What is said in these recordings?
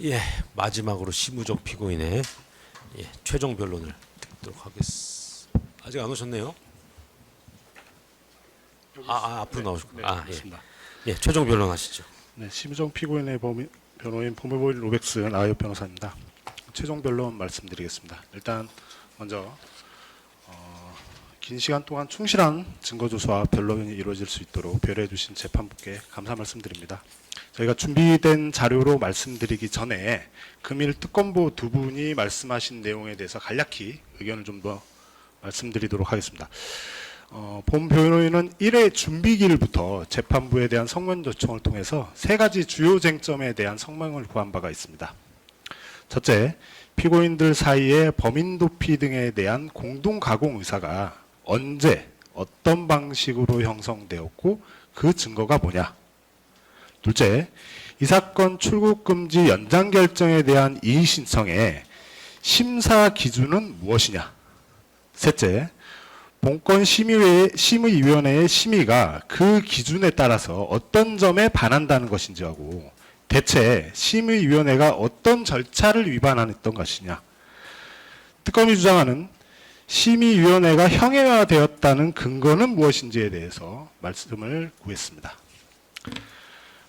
예, 마지막으로 심우정 피고인의 최종 변론을 듣도록 하겠습니다. 아직 안 오셨네요. 앞으로 나오셨구나. 예, 최종 변론하시죠. 네, 심우정 피고인의 변호인 포메보일 로벡스 나이업 변호사입니다. 최종 변론 말씀드리겠습니다. 일단 먼저 긴 시간 동안 충실한 증거 조사와 변론이 이루어질 수 있도록 배려해 주신 재판부께 감사 말씀드립니다. 저희가 준비된 자료로 말씀드리기 전에 금일 특검보 두 분이 말씀하신 내용에 대해서 간략히 의견을 좀 더 말씀드리도록 하겠습니다. 본 변호인은 1회 준비기일부터 재판부에 대한 성명 요청을 통해서 세 가지 주요 쟁점에 대한 성명을 구한 바가 있습니다. 첫째, 피고인들 사이에 범인 도피 등에 대한 공동 가공 의사가 언제 어떤 방식으로 형성되었고 그 증거가 뭐냐. 둘째, 이 사건 출국 금지 연장 결정에 대한 이의 신청의 심사 기준은 무엇이냐. 셋째, 본건 심의위원회의 심의가 그 기준에 따라서 어떤 점에 반한다는 것인지 하고 대체 심의위원회가 어떤 절차를 위반했던 것이냐. 특검이 주장하는 심의위원회가 형해화되었다는 근거는 무엇인지에 대해서 말씀을 구했습니다.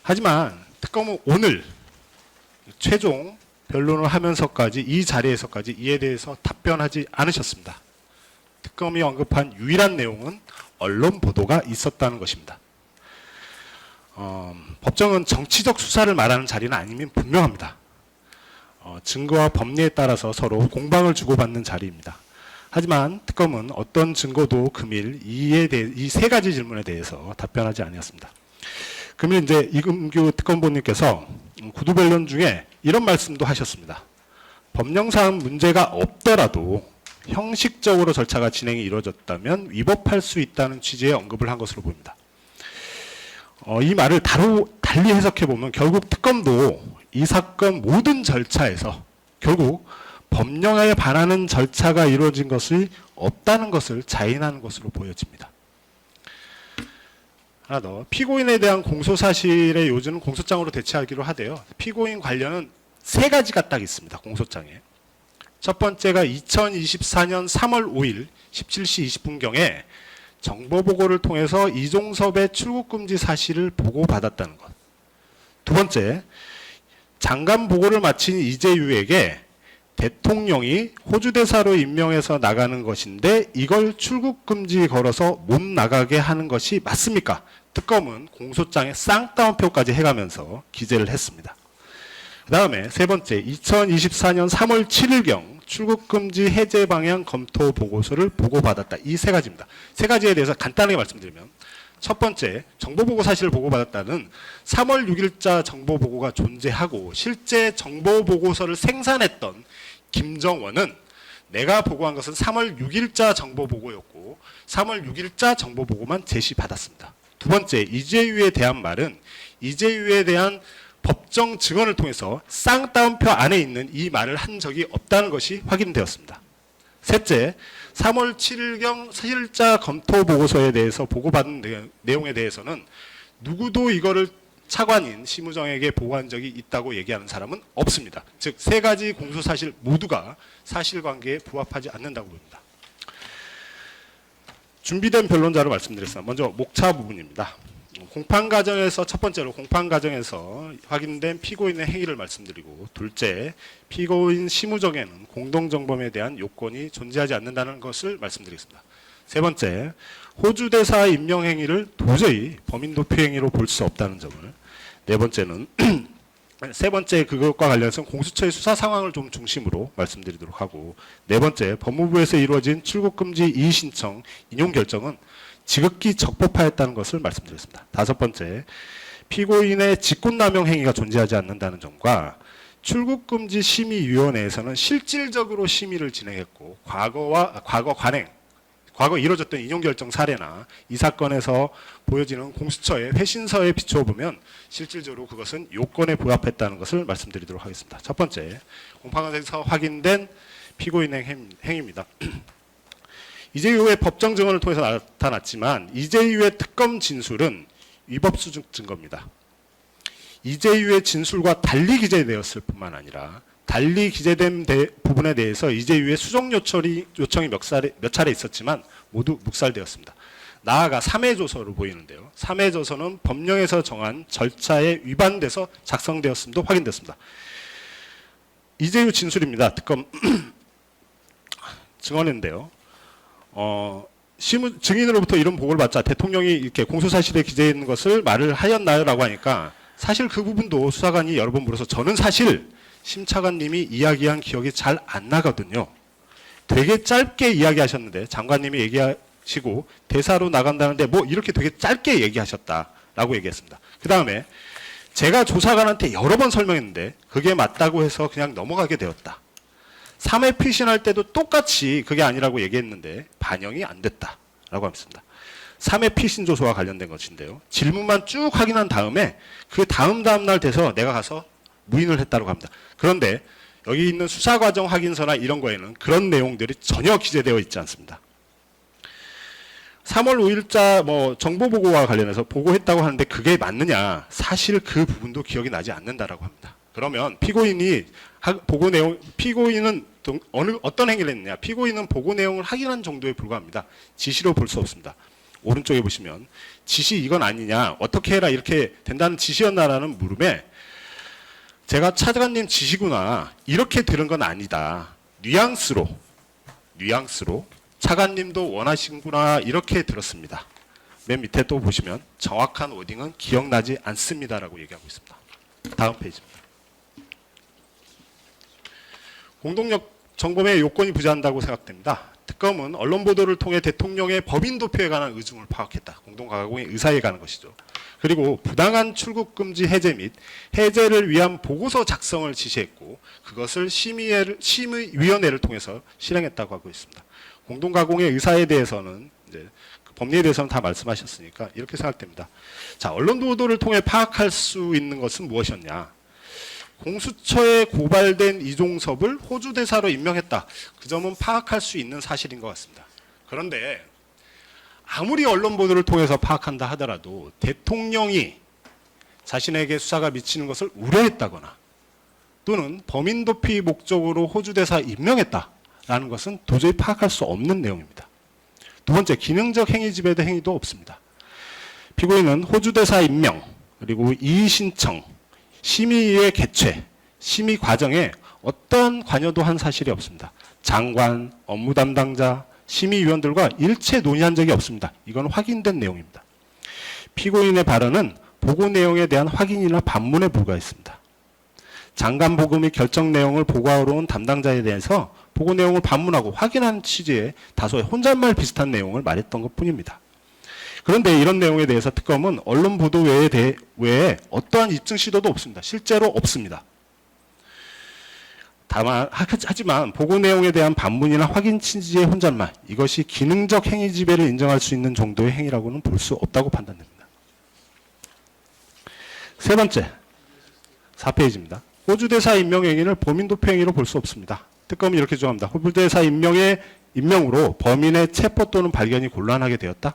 하지만 특검은 오늘 최종 변론을 하면서까지 이 자리에서까지 이에 대해서 답변하지 않으셨습니다. 특검이 언급한 유일한 내용은 언론 보도가 있었다는 것입니다. 법정은 정치적 수사를 말하는 자리는 아니면 분명합니다. 증거와 법리에 따라서 서로 공방을 주고받는 자리입니다. 하지만 특검은 어떤 증거도 금일 이 세 가지 질문에 대해서 답변하지 아니었습니다. 금일 이제 이금규 특검보님께서 구두 변론 중에 이런 말씀도 하셨습니다. 법령상 문제가 없더라도 형식적으로 절차가 진행이 이루어졌다면 위법할 수 있다는 취지의 언급을 한 것으로 보입니다. 이 말을 달리 해석해 보면 결국 특검도 이 사건 모든 절차에서 결국 법령에 반하는 절차가 이루어진 것이 없다는 것을 자인하는 것으로 보여집니다. 하나 더, 피고인에 대한 공소사실의 요지는 공소장으로 대체하기로 하되요. 피고인 관련은 세 가지가 딱 있습니다. 공소장에. 첫 번째가 2024년 3월 5일 17시 20분경에 정보보고를 통해서 이종섭의 출국금지 사실을 보고받았다는 것. 두 번째, 장관 보고를 마친 이재유에게 대통령이 호주대사로 임명해서 나가는 것인데 이걸 출국금지 걸어서 못 나가게 하는 것이 맞습니까? 특검은 공소장에 쌍따옴표까지 해가면서 기재를 했습니다. 그 다음에 세 번째, 2024년 3월 7일경 출국금지 해제 방향 검토 보고서를 보고받았다. 이 세 가지입니다. 세 가지에 대해서 간단하게 말씀드리면 첫 번째, 정보보고 사실을 보고받았다는 3월 6일자 정보보고가 존재하고 실제 정보보고서를 생산했던 김정원은 내가 보고한 것은 3월 6일자 정보보고였고 3월 6일자 정보보고만 제시받았습니다. 두 번째, 이재유에 대한 말은 이재유에 대한 법정 증언을 통해서 쌍따옴표 안에 있는 이 말을 한 적이 없다는 것이 확인되었습니다. 셋째, 3월 7일경 실자 검토 보고서에 대해서 보고받은 내용에 대해서는 누구도 이거를 차관인 심우정에게 보고한 적이 있다고 얘기하는 사람은 없습니다. 즉, 세 가지 공소사실 모두가 사실관계에 부합하지 않는다고 봅니다. 준비된 변론자로 말씀드렸습니다. 먼저 목차 부분입니다. 공판 과정에서 첫 번째로 공판 과정에서 확인된 피고인의 행위를 말씀드리고 둘째, 피고인 심우정에는 공동정범에 대한 요건이 존재하지 않는다는 것을 말씀드리겠습니다. 세 번째, 호주 대사 임명 행위를 도저히 범인 도피 행위로 볼 수 없다는 점을. 네 번째는 세 번째 그것과 관련해서 공수처의 수사 상황을 좀 중심으로 말씀드리도록 하고 네 번째, 법무부에서 이루어진 출국금지 이의 신청 인용 결정은 지극히 적법하였다는 것을 말씀드렸습니다. 다섯 번째, 피고인의 직권남용 행위가 존재하지 않는다는 점과 출국금지 심의위원회에서는 실질적으로 심의를 진행했고 과거 이루어졌던 인용결정 사례나 이 사건에서 보여지는 공수처의 회신서에 비추어보면 실질적으로 그것은 요건에 부합했다는 것을 말씀드리도록 하겠습니다. 첫 번째, 공판에서 확인된 피고인의 행위입니다. 이재유의 법정 증언을 통해서 나타났지만 이재유의 특검 진술은 위법 수준 증거입니다. 이재유의 진술과 달리 기재되었을 뿐만 아니라 달리 기재된 부분에 대해서 이재유의 수정 요청이 몇 차례 있었지만 모두 묵살되었습니다. 나아가 3회 조서로 보이는데요. 3회 조서는 법령에서 정한 절차에 위반돼서 작성되었음도 확인됐습니다. 이재유 진술입니다. 특검 증언인데요. 증인으로부터 이런 보고를 받자 대통령이 이렇게 공소사실에 기재해 있는 것을 말을 하였나요? 라고 하니까 사실 그 부분도 수사관이 여러 번 물어서 저는 사실 심 차관님이 이야기한 기억이 잘 안 나거든요. 되게 짧게 이야기하셨는데 장관님이 얘기하시고 대사로 나간다는데 뭐 이렇게 되게 짧게 얘기하셨다라고 얘기했습니다. 그 다음에 제가 조사관한테 여러 번 설명했는데 그게 맞다고 해서 그냥 넘어가게 되었다. 3회 피신할 때도 똑같이 그게 아니라고 얘기했는데 반영이 안 됐다라고 합니다. 3회 피신 조서와 관련된 것인데요. 질문만 쭉 확인한 다음에 그 다음 날 돼서 내가 가서 무인을 했다고 합니다. 그런데 여기 있는 수사과정 확인서나 이런 거에는 그런 내용들이 전혀 기재되어 있지 않습니다. 3월 5일자 정보보고와 관련해서 보고했다고 하는데 그게 맞느냐? 사실 그 부분도 기억이 나지 않는다라고 합니다. 그러면 피고인은 어떤 행위를 했느냐? 피고인은 보고 내용을 확인한 정도에 불과합니다. 지시로 볼 수 없습니다. 오른쪽에 보시면 지시 이건 아니냐? 어떻게 해라 이렇게 된다는 지시였나라는 물음에 제가 차관님 지시구나 이렇게 들은 건 아니다. 뉘앙스로 차관님도 원하시구나 이렇게 들었습니다. 맨 밑에 또 보시면 정확한 워딩은 기억나지 않습니다라고 얘기하고 있습니다. 다음 페이지입니다. 공동력 정범의 요건이 부재한다고 생각됩니다. 특검은 언론 보도를 통해 대통령의 법인 도표에 관한 의중을 파악했다. 공동가공의 의사에 관한 것이죠. 그리고 부당한 출국 금지 해제 및 해제를 위한 보고서 작성을 지시했고 그것을 심의위원회를 통해서 실행했다고 하고 있습니다. 공동가공의 의사에 대해서는 이제 그 법리에 대해서는 다 말씀하셨으니까 이렇게 생각됩니다. 자, 언론 보도를 통해 파악할 수 있는 것은 무엇이었냐? 공수처에 고발된 이종섭을 호주 대사로 임명했다. 그 점은 파악할 수 있는 사실인 것 같습니다. 그런데 아무리 언론 보도를 통해서 파악한다 하더라도 대통령이 자신에게 수사가 미치는 것을 우려했다거나 또는 범인 도피 목적으로 호주 대사 임명했다라는 것은 도저히 파악할 수 없는 내용입니다. 두 번째, 기능적 행위 지배의 행위도 없습니다. 피고인은 호주 대사 임명 그리고 이의 신청 심의의 개최, 심의 과정에 어떠한 관여도 한 사실이 없습니다. 장관, 업무 담당자, 심의위원들과 일체 논의한 적이 없습니다. 이건 확인된 내용입니다. 피고인의 발언은 보고 내용에 대한 확인이나 반문에 불과했습니다. 장관 보고 및 결정 내용을 보고하러 온 담당자에 대해서 보고 내용을 반문하고 확인한 취지의 다소의 혼잣말 비슷한 내용을 말했던 것뿐입니다. 그런데 이런 내용에 대해서 특검은 언론 보도 외에 어떠한 입증 시도도 없습니다. 실제로 없습니다. 하지만 보고 내용에 대한 반문이나 확인 취지의 혼잣말 이것이 기능적 행위 지배를 인정할 수 있는 정도의 행위라고는 볼 수 없다고 판단됩니다. 세 번째, 4페이지입니다. 호주 대사 임명 행위를 범인 도피 행위로 볼 수 없습니다. 특검이 이렇게 주장합니다. 호주 대사 임명으로 범인의 체포 또는 발견이 곤란하게 되었다.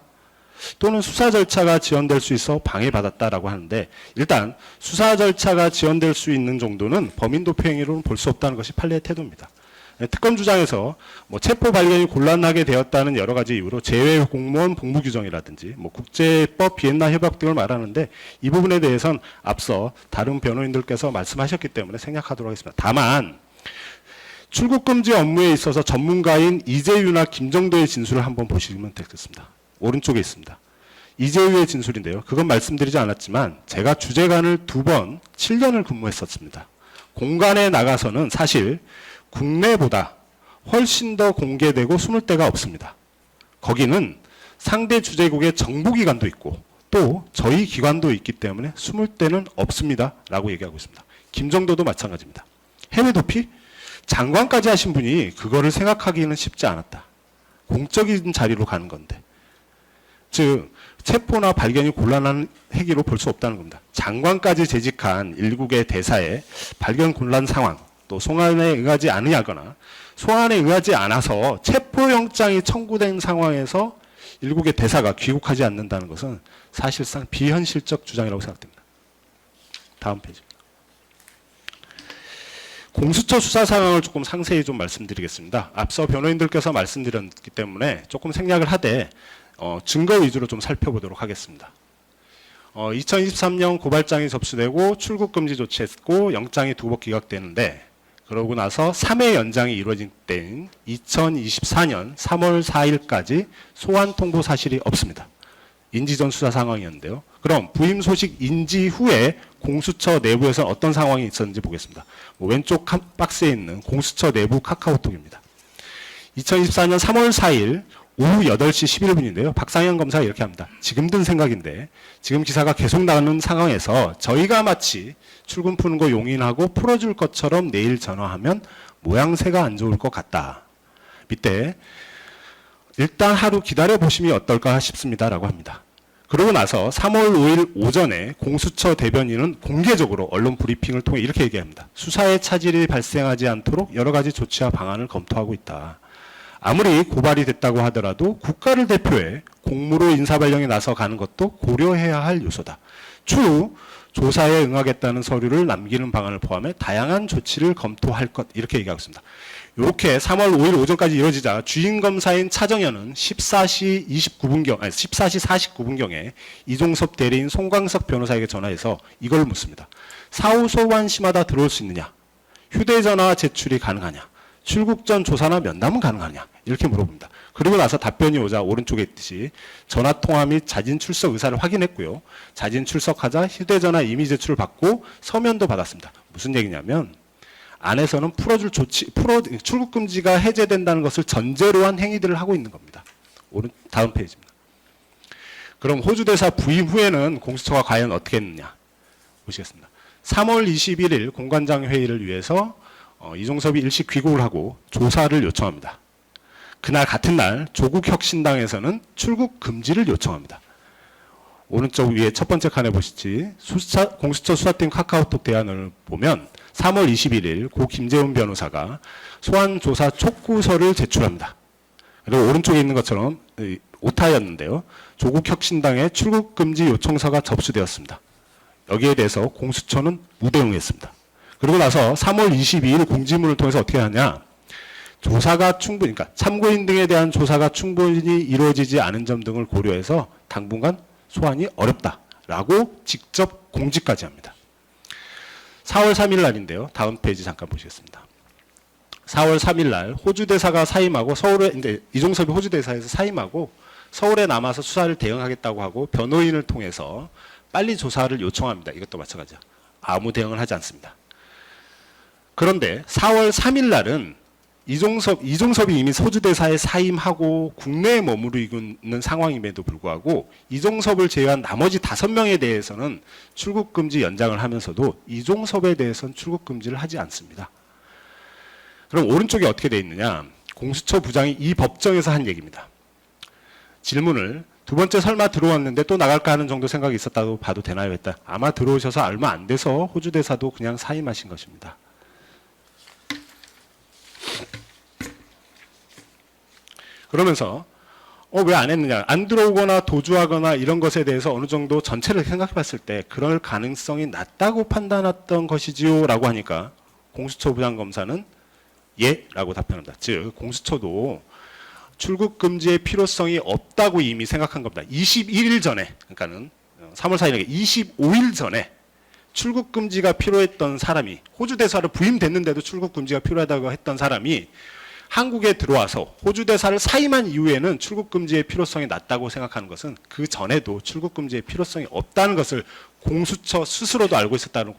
또는 수사 절차가 지연될 수 있어 방해받았다라고 하는데 일단 수사 절차가 지연될 수 있는 정도는 범인 도피 행위로는 볼 수 없다는 것이 판례의 태도입니다. 특검 주장에서 체포 발견이 곤란하게 되었다는 여러 가지 이유로 제외 공무원 복무 규정이라든지 국제법 비엔나 협약 등을 말하는데 이 부분에 대해서는 앞서 다른 변호인들께서 말씀하셨기 때문에 생략하도록 하겠습니다. 다만 출국 금지 업무에 있어서 전문가인 이재유나 김정도의 진술을 한번 보시면 되겠습니다. 오른쪽에 있습니다. 이재유의 진술인데요. 그건 말씀드리지 않았지만 제가 주재관을 2번 7년을 근무했었습니다. 공간에 나가서는 사실 국내보다 훨씬 더 공개되고 숨을 데가 없습니다. 거기는 상대 주재국의 정보기관도 있고 또 저희 기관도 있기 때문에 숨을 데는 없습니다. 라고 얘기하고 있습니다. 김정도도 마찬가지입니다. 해외 도피? 장관까지 하신 분이 그거를 생각하기는 쉽지 않았다. 공적인 자리로 가는 건데. 즉 체포나 발견이 곤란한 행위로 볼 수 없다는 겁니다. 장관까지 재직한 일국의 대사의 발견 곤란 상황 또 소환에 응하지 않으거나 소환에 응하지 않아서 체포영장이 청구된 상황에서 일국의 대사가 귀국하지 않는다는 것은 사실상 비현실적 주장이라고 생각됩니다. 다음 페이지. 공수처 수사 상황을 조금 상세히 좀 말씀드리겠습니다. 앞서 변호인들께서 말씀드렸기 때문에 조금 생략을 하되 증거 위주로 좀 살펴보도록 하겠습니다. 2023년 고발장이 접수되고 출국 금지 조치했고 영장이 2번 기각되는데 그러고 나서 3회 연장이 이루어진 때인 2024년 3월 4일까지 소환 통보 사실이 없습니다. 인지전 수사 상황이었는데요. 그럼 부임 소식 인지 후에 공수처 내부에서 어떤 상황이 있었는지 보겠습니다. 왼쪽 박스에 있는 공수처 내부 카카오톡입니다. 2024년 3월 4일 오후 8시 11분인데요. 박상현 검사가 이렇게 합니다. 지금 든 생각인데 지금 기사가 계속 나오는 상황에서 저희가 마치 출금 푸는 거 용인하고 풀어줄 것처럼 내일 전화하면 모양새가 안 좋을 것 같다. 밑에 일단 하루 기다려 보심이 어떨까 싶습니다라고 합니다. 그러고 나서 3월 5일 오전에 공수처 대변인은 공개적으로 언론 브리핑을 통해 이렇게 얘기합니다. 수사에 차질이 발생하지 않도록 여러 가지 조치와 방안을 검토하고 있다. 아무리 고발이 됐다고 하더라도 국가를 대표해 공무로 인사발령에 나서 가는 것도 고려해야 할 요소다. 추후 조사에 응하겠다는 서류를 남기는 방안을 포함해 다양한 조치를 검토할 것 이렇게 얘기하고 있습니다. 이렇게 3월 5일 오전까지 이뤄지자 주임 검사인 차정현은 14시 49분경에 이종섭 대리인 송광석 변호사에게 전화해서 이걸 묻습니다. 사후 소환 시마다 들어올 수 있느냐? 휴대전화 제출이 가능하냐? 출국 전 조사나 면담은 가능하냐? 이렇게 물어봅니다. 그리고 나서 답변이 오자 오른쪽에 있듯이 전화통화 및 자진 출석 의사를 확인했고요. 자진 출석하자 휴대전화 임의 제출을 받고 서면도 받았습니다. 무슨 얘기냐면 안에서는 풀어줄 조치, 출국 금지가 해제된다는 것을 전제로 한 행위들을 하고 있는 겁니다. 다음 페이지입니다. 그럼 호주 대사 부임 후에는 공수처가 과연 어떻게 했느냐 보시겠습니다. 3월 21일 공관장 회의를 위해서 이종섭이 일시 귀국을 하고 조사를 요청합니다. 그날 같은 날 조국혁신당에서는 출국 금지를 요청합니다. 오른쪽 위에 첫 번째 칸에 보시지 공수처 수사팀 카카오톡 대안을 보면 3월 21일 고 김재훈 변호사가 소환 조사 촉구서를 제출합니다. 그리고 오른쪽에 있는 것처럼 오타였는데요. 조국혁신당의 출국 금지 요청서가 접수되었습니다. 여기에 대해서 공수처는 무대응했습니다. 그리고 나서 3월 22일 공지문을 통해서 어떻게 하냐? 조사가 충분히, 그러니까 참고인 등에 대한 조사가 충분히 이루어지지 않은 점 등을 고려해서 당분간 소환이 어렵다라고 직접 공지까지 합니다. 4월 3일 날인데요. 다음 페이지 잠깐 보시겠습니다. 4월 3일 날 호주 대사가 사임하고 서울에 이제 이종섭이 호주 대사에서 사임하고 서울에 남아서 수사를 대응하겠다고 하고 변호인을 통해서 빨리 조사를 요청합니다. 이것도 마찬가지죠. 아무 대응을 하지 않습니다. 그런데 4월 3일 날은 이종섭이 이미 호주 대사에 사임하고 국내에 머무르고 있는 상황임에도 불구하고 이종섭을 제외한 나머지 5명에 대해서는 출국 금지 연장을 하면서도 이종섭에 대해서는 출국 금지를 하지 않습니다. 그럼 오른쪽에 어떻게 되어 있느냐? 공수처 부장이 이 법정에서 한 얘기입니다. 질문을 두 번째 설마 들어왔는데 또 나갈까 하는 정도 생각이 있었다고 봐도 되나요? 했다. 아마 들어오셔서 얼마 안 돼서 호주 대사도 그냥 사임하신 것입니다. 그러면서 왜 안 했느냐? 안 들어오거나 도주하거나 이런 것에 대해서 어느 정도 전체를 생각해 봤을 때 그럴 가능성이 낮다고 판단했던 것이지요 라고 하니까 공수처 부장검사는 예? 라고 답변합니다. 즉 공수처도 출국 금지의 필요성이 없다고 이미 생각한 겁니다. 21일 전에, 그러니까는 3월 4일에 25일 전에 출국 금지가 필요했던 사람이 호주 대사로 부임됐는데도 출국 금지가 필요하다고 했던 사람이 한국에 들어와서 호주 대사를 사임한 이후에는 출국 금지의 필요성이 낮다고 생각하는 것은 그 전에도 출국 금지의 필요성이 없다는 것을 공수처 스스로도 알고 있었다는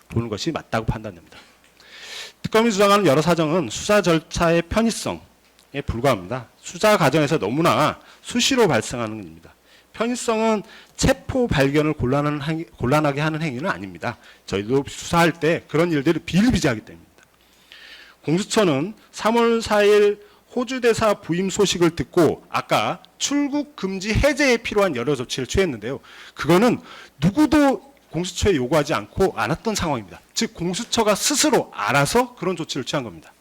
보는 것이 맞다고 판단됩니다. 특검이 주장하는 여러 사정은 수사 절차의 편의성에 불과합니다. 수사 과정에서 너무나 수시로 발생하는 겁니다. 편의성은 체포 발견을 곤란하게 하는 행위는 아닙니다. 저희도 수사할 때 그런 일들이 비일비재하기 때문입니다. 공수처는 3월 4일 호주 대사 부임 소식을 듣고 아까 출국 금지 해제에 필요한 여러 조치를 취했는데요. 그거는 누구도 공수처에 요구하지 않았던 상황입니다. 즉 공수처가 스스로 알아서 그런 조치를 취한 겁니다.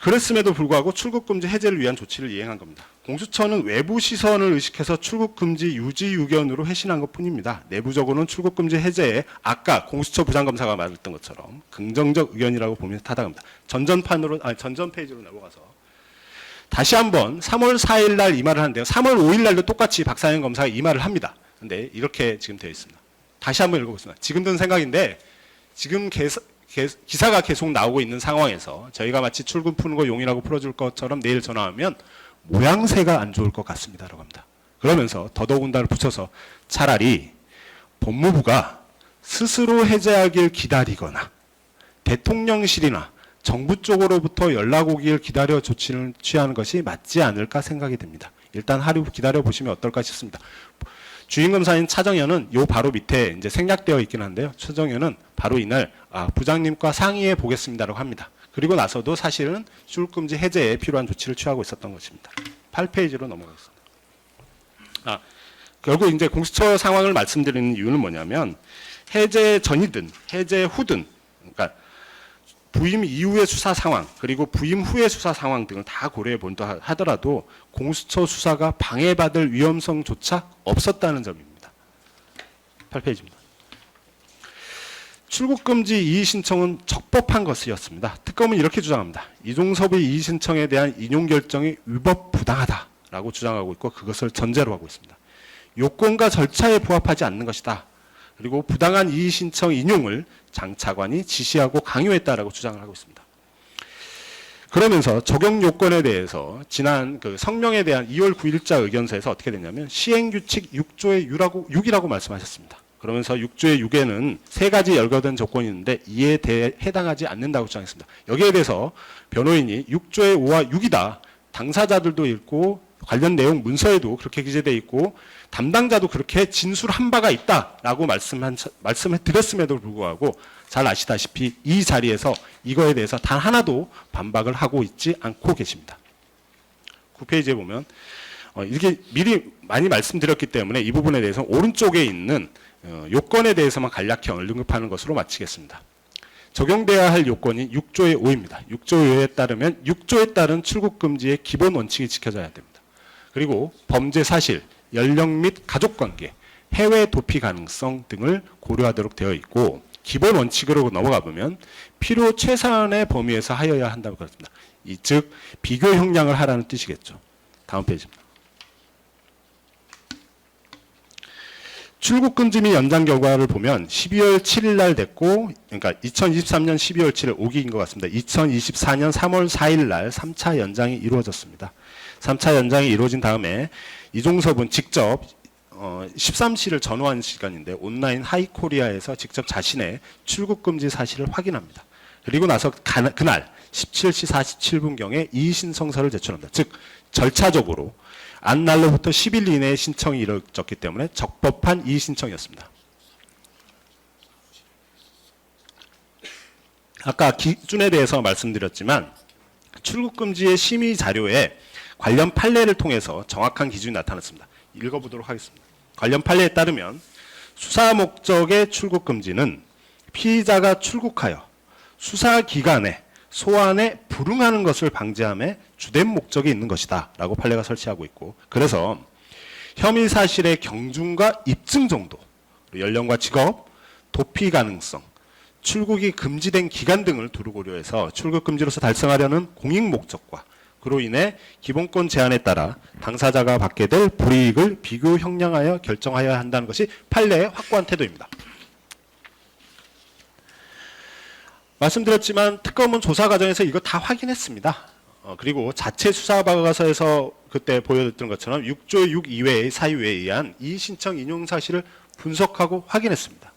그랬음에도 불구하고 출국금지 해제를 위한 조치를 이행한 겁니다. 공수처는 외부 시선을 의식해서 출국금지 유지 유견으로 회신한 것뿐입니다. 내부적으로는 출국금지 해제에 아까 공수처 부장검사가 말했던 것처럼 긍정적 의견이라고 보면 타당합니다. 전전 페이지로 넘어가서 다시 한번 3월 4일 날 이 말을 하는데요. 3월 5일 날도 똑같이 박상현 검사가 이 말을 합니다. 근데 이렇게 지금 되어 있습니다. 다시 한번 읽어보겠습니다. 지금 든 생각인데 지금 기사가 계속 나오고 있는 상황에서 저희가 마치 출국 푸는 거 용이라고 풀어줄 것처럼 내일 전화하면 모양새가 안 좋을 것 같습니다라고 합니다. 그러면서 더더군다나 붙여서 차라리 법무부가 스스로 해제하길 기다리거나 대통령실이나 정부 쪽으로부터 연락 오길 기다려 조치를 취하는 것이 맞지 않을까 생각이 됩니다. 일단 하루 기다려 보시면 어떨까 싶습니다. 주임검사인 차정현은 요 바로 밑에 이제 생략되어 있긴 한데요. 차정현은 바로 이날 부장님과 상의해 보겠습니다라고 합니다. 그리고 나서도 사실은 출국금지 해제에 필요한 조치를 취하고 있었던 것입니다. 8페이지로 넘어가겠습니다. 결국 이제 공수처 상황을 말씀드리는 이유는 뭐냐면 해제 전이든 해제 후든 그러니까 부임 이후의 수사 상황 그리고 부임 후의 수사 상황 등을 다 고려해 본다 하더라도 공수처 수사가 방해받을 위험성조차 없었다는 점입니다. 8페이지입니다. 출국금지 이의 신청은 적법한 것이었습니다. 특검은 이렇게 주장합니다. 이종섭의 이의 신청에 대한 인용 결정이 위법 부당하다라고 주장하고 있고 그것을 전제로 하고 있습니다. 요건과 절차에 부합하지 않는 것이다. 그리고 부당한 이의 신청 인용을 장 차관이 지시하고 강요했다라고 주장을 하고 있습니다. 그러면서 적용 요건에 대해서 지난 그 성명에 대한 2월 9일자 의견서에서 어떻게 됐냐면 시행규칙 6조의 6이라고 말씀하셨습니다. 그러면서 6조의 6에는 세 가지 열거된 조건이 있는데 이에 대해 해당하지 않는다고 주장했습니다. 여기에 대해서 변호인이 6조의 5와 6이다. 당사자들도 읽고 관련 내용 문서에도 그렇게 기재되어 있고 담당자도 그렇게 진술한 바가 있다라고 말씀해 드렸음에도 불구하고 잘 아시다시피 이 자리에서 이거에 대해서 단 하나도 반박을 하고 있지 않고 계십니다. 9페이지에 보면 이렇게 미리 많이 말씀드렸기 때문에 이 부분에 대해서 오른쪽에 있는 요건에 대해서만 간략히 언급하는 것으로 마치겠습니다. 적용돼야 할 요건이 6조의 5입니다. 6조 5에 따르면 6조에 따른 출국금지의 기본 원칙이 지켜져야 됩니다. 그리고 범죄 사실, 연령 및 가족관계, 해외 도피 가능성 등을 고려하도록 되어 있고 기본 원칙으로 넘어가 보면 필요 최소한의 범위에서 하여야 한다고 그랬습니다. 즉 비교 형량을 하라는 뜻이겠죠. 다음 페이지입니다. 출국금지 및 연장 결과를 보면 12월 7일 날 됐고 그러니까 2023년 12월 7일 5기인 것 같습니다. 2024년 3월 4일 날 3차 연장이 이루어졌습니다. 3차 연장이 이루어진 다음에 이종섭은 직접 13시를 전후한 시간인데 온라인 하이코리아에서 직접 자신의 출국금지 사실을 확인합니다. 그리고 나서 그날 17시 47분경에 이의신청서를 제출합니다. 즉 절차적으로 안 날로부터 10일 이내에 신청이 이루어졌기 때문에 적법한 이의신청이었습니다. 아까 기준에 대해서 말씀드렸지만 출국금지의 심의 자료에 관련 판례를 통해서 정확한 기준이 나타났습니다. 읽어보도록 하겠습니다. 관련 판례에 따르면 수사 목적의 출국금지는 피의자가 출국하여 수사 기간에 소환에 불응하는 것을 방지함에 주된 목적이 있는 것이다 라고 판례가 설치하고 있고 그래서 혐의 사실의 경중과 입증 정도, 연령과 직업, 도피 가능성, 출국이 금지된 기간 등을 두루 고려해서 출국금지로서 달성하려는 공익 목적과 그로 인해 기본권 제한에 따라 당사자가 받게 될 불이익을 비교 형량하여 결정하여야 한다는 것이 판례의 확고한 태도입니다. 말씀드렸지만 특검은 조사 과정에서 이거 다 확인했습니다. 그리고 자체 수사 báo告서에서 그때 보여줬던 것처럼 6조 6 이외의 사유에 의한 이의신청 인용 사실을 분석하고 확인했습니다.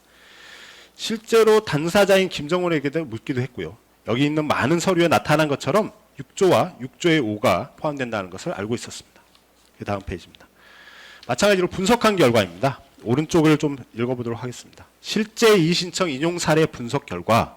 실제로 당사자인 김정원에게도 묻기도 했고요. 여기 있는 많은 서류에 나타난 것처럼 6조와 6조의 5가 포함된다는 것을 알고 있었습니다. 그 다음 페이지입니다. 마찬가지로 분석한 결과입니다. 오른쪽을 좀 읽어보도록 하겠습니다. 실제 이의신청 인용 사례 분석 결과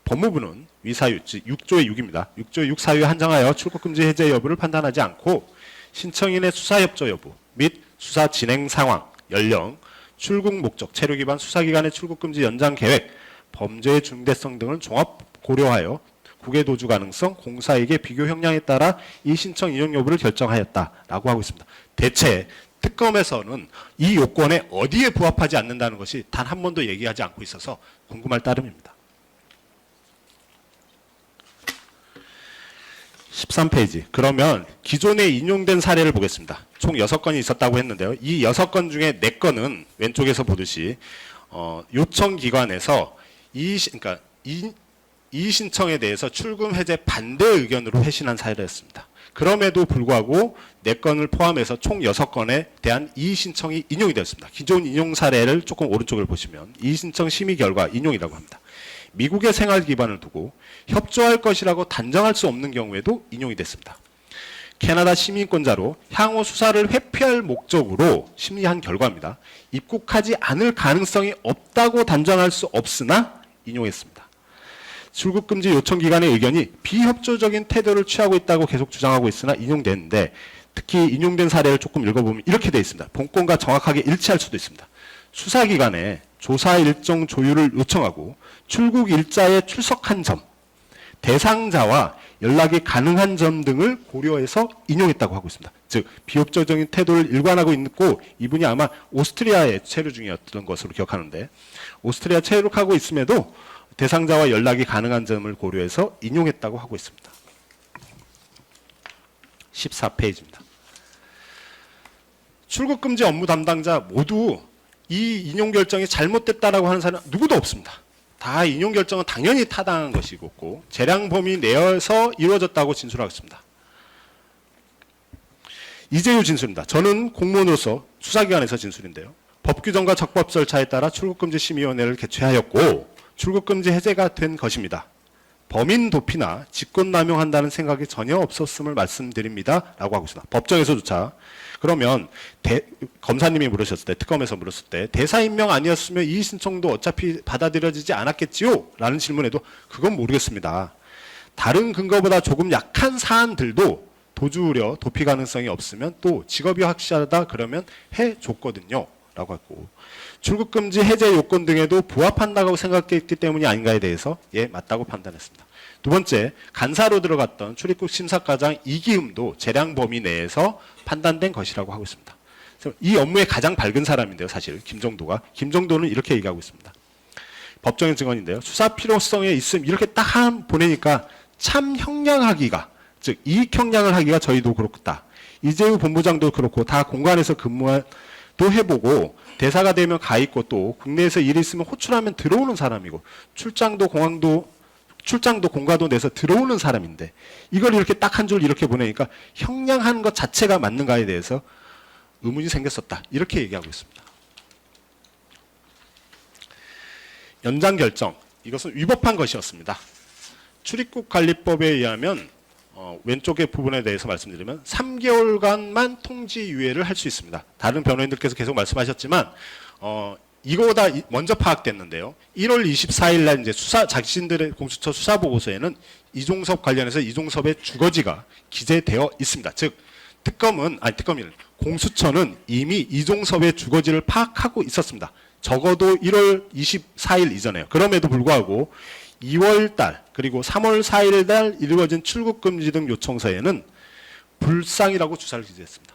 법무부는 위사유, 즉 6조의 6입니다. 6조의 6 사유에 한정하여 출국금지 해제 여부를 판단하지 않고 신청인의 수사협조 여부 및 수사 진행 상황, 연령, 출국 목적, 체류 기반 수사기관의 출국금지 연장 계획, 범죄의 중대성 등을 종합 고려하여 국외 도주 가능성, 공사에게 비교 형량에 따라 이 신청 인용 여부를 결정하였다라고 하고 있습니다. 대체 특검에서는 이 요건에 어디에 부합하지 않는다는 것이 단 한 번도 얘기하지 않고 있어서 궁금할 따름입니다. 13페이지. 그러면 기존에 인용된 사례를 보겠습니다. 총 6건이 있었다고 했는데요. 이 6건 중에 4건은 왼쪽에서 보듯이 요청기관에서 그러니까 이 신청에 대해서 출금 해제 반대 의견으로 회신한 사례였습니다. 그럼에도 불구하고 4건을 포함해서 총 6건에 대한 이의 신청이 인용이 되었습니다. 기존 인용 사례를 조금 오른쪽을 보시면 이의 신청 심의 결과 인용이라고 합니다. 미국의 생활 기반을 두고 협조할 것이라고 단정할 수 없는 경우에도 인용이 됐습니다. 캐나다 시민권자로 향후 수사를 회피할 목적으로 심의한 결과입니다. 입국하지 않을 가능성이 없다고 단정할 수 없으나 인용했습니다. 출국금지 요청기관의 의견이 비협조적인 태도를 취하고 있다고 계속 주장하고 있으나 인용됐는데 특히 인용된 사례를 조금 읽어보면 이렇게 되어 있습니다. 본건과 정확하게 일치할 수도 있습니다. 수사기관에 조사 일정 조율을 요청하고 출국 일자에 출석한 점, 대상자와 연락이 가능한 점 등을 고려해서 인용했다고 하고 있습니다. 즉 비협조적인 태도를 일관하고 있고 이분이 아마 오스트리아에 체류 중이었던 것으로 기억하는데 오스트리아 체류하고 있음에도 대상자와 연락이 가능한 점을 고려해서 인용했다고 하고 있습니다. 14페이지입니다. 출국금지 업무 담당자 모두 이 인용 결정이 잘못됐다라고 하는 사람은 누구도 없습니다. 다 인용 결정은 당연히 타당한 것이고 재량 범위 내에서 이루어졌다고 진술하겠습니다. 이재유 진술입니다. 저는 공무원으로서 수사기관에서 진술인데요. 법규정과 적법 절차에 따라 출국금지 심의위원회를 개최하였고 출국금지 해제가 된 것입니다. 범인 도피나 직권남용한다는 생각이 전혀 없었음을 말씀드립니다. 라고 하고 있습니다. 법정에서조차. 그러면 검사님이 물으셨을 때, 특검에서 물었을 때 대사 임명 아니었으면 이의 신청도 어차피 받아들여지지 않았겠지요? 라는 질문에도 그건 모르겠습니다. 다른 근거보다 조금 약한 사안들도 도주 우려, 도피 가능성이 없으면 또 직업이 확실하다 그러면 해줬거든요. 라고 했고 출국금지 해제 요건 등에도 부합한다고 생각했기 때문이 아닌가에 대해서 예 맞다고 판단했습니다. 두 번째 간사로 들어갔던 출입국 심사과장 이기흠도 재량 범위 내에서 판단된 것이라고 하고 있습니다. 그래서 이 업무에 가장 밝은 사람인데요. 사실 김정도는 이렇게 얘기하고 있습니다. 법정의 증언인데요. 수사 필요성에 있음 이렇게 딱 보내니까 참 형량하기가 즉 이익 형량을 하기가 저희도 그렇다. 이재우 본부장도 그렇고 다 공간에서 근무도 해보고 대사가 되면 가 있고 또 국내에서 일이 있으면 호출하면 들어오는 사람이고 출장도 공가도 내서 들어오는 사람인데 이걸 이렇게 딱 한 줄 이렇게 보내니까 형량하는 것 자체가 맞는가에 대해서 의문이 생겼었다. 이렇게 얘기하고 있습니다. 연장 결정. 이것은 위법한 것이었습니다. 출입국관리법에 의하면 왼쪽의 부분에 대해서 말씀드리면 3개월간만 통지 유예를 할 수 있습니다. 다른 변호인들께서 계속 말씀하셨지만 이거보다 먼저 파악됐는데요. 1월 24일 날 이제 자신들의 공수처 수사 보고서에는 이종섭 관련해서 이종섭의 주거지가 기재되어 있습니다. 즉 공수처는 이미 이종섭의 주거지를 파악하고 있었습니다. 적어도 1월 24일 이전에요. 그럼에도 불구하고 2월 달 그리고 3월 4일 날 이루어진 출국금지 등 요청서에는 불상이라고 주사를 기재했습니다.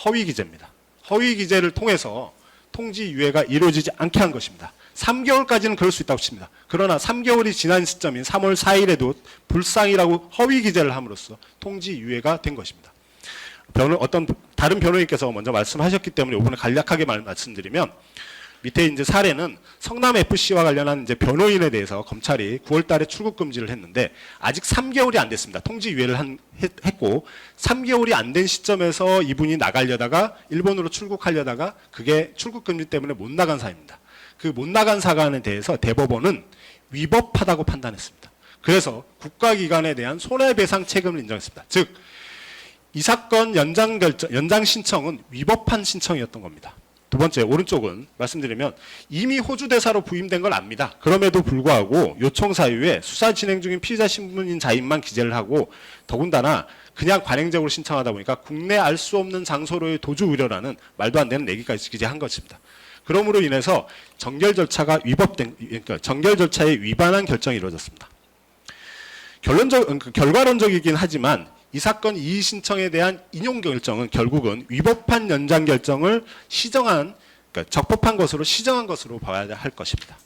허위 기재입니다. 허위 기재를 통해서 통지 유예가 이루어지지 않게 한 것입니다. 3개월까지는 그럴 수 있다고 칩니다. 그러나 3개월이 지난 시점인 3월 4일에도 불상이라고 허위 기재를 함으로써 통지 유예가 된 것입니다. 어떤 다른 변호인께서 먼저 말씀하셨기 때문에 이번에 간략하게 말씀드리면 밑에 이제 사례는 성남 FC와 관련한 이제 변호인에 대해서 검찰이 9월 달에 출국 금지를 했는데 아직 3개월이 안 됐습니다. 통지 유예를 했고 3개월이 안 된 시점에서 이분이 나가려다가 일본으로 출국하려다가 그게 출국 금지 때문에 못 나간 사입니다. 그 못 나간 사안에 대해서 대법원은 위법하다고 판단했습니다. 그래서 국가기관에 대한 손해배상 책임을 인정했습니다. 즉 이 사건 연장 신청은 위법한 신청이었던 겁니다. 두 번째, 오른쪽은 말씀드리면 이미 호주 대사로 부임된 걸 압니다. 그럼에도 불구하고 요청 사유에 수사 진행 중인 피의자 신분인 자인만 기재를 하고 더군다나 그냥 관행적으로 신청하다 보니까 국내 알 수 없는 장소로의 도주 우려라는 말도 안 되는 내기까지 기재한 것입니다. 그러므로 인해서 정결 절차에 위반한 결정이 이루어졌습니다. 결과론적이긴 하지만 이 사건 이의 신청에 대한 인용 결정은 결국은 위법한 연장 결정을 시정한, 그러니까 적법한 것으로 시정한 것으로 봐야 할 것입니다.